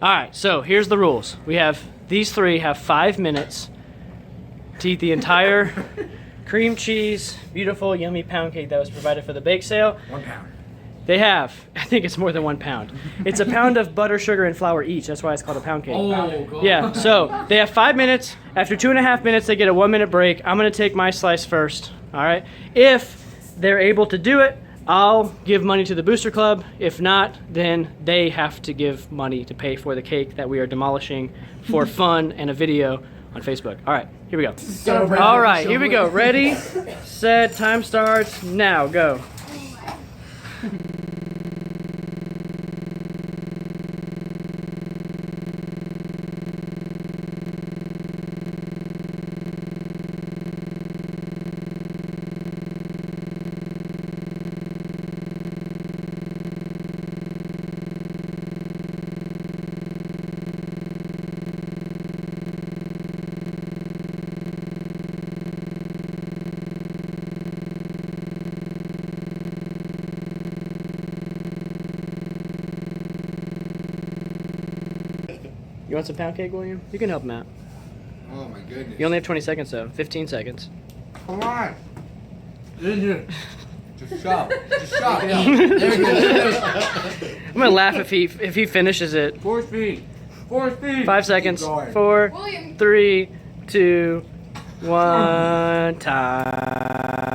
All right, so here's the rules. We have these three have 5 minutes to eat the entire cream cheese, beautiful, yummy pound cake that was provided for the bake sale. 1 pound. They have, I think it's more than 1 pound. It's a pound of butter, sugar, and flour each. That's why it's called a pound cake. Oh, God. Yeah, so they have 5 minutes. After 2.5 minutes, they get a 1-minute break. I'm gonna take my slice first, all right? If they're able to do it, I'll give money to the Booster Club. If not, then they have to give money to pay for the cake that we are demolishing for fun and a video on Facebook. All right, here we go. All right, here we go. Ready, set, time starts now. Go. You want some pound cake, William? You can help him out. Oh my goodness. You only have 20 seconds, though. 15 seconds. Come on. Get in here. Just shove. Just shove. There we go. I'm gonna laugh if he finishes it. 4 speed. 4 speed. 5 seconds. Keep going. 4, William. 3, 2, 1. Time.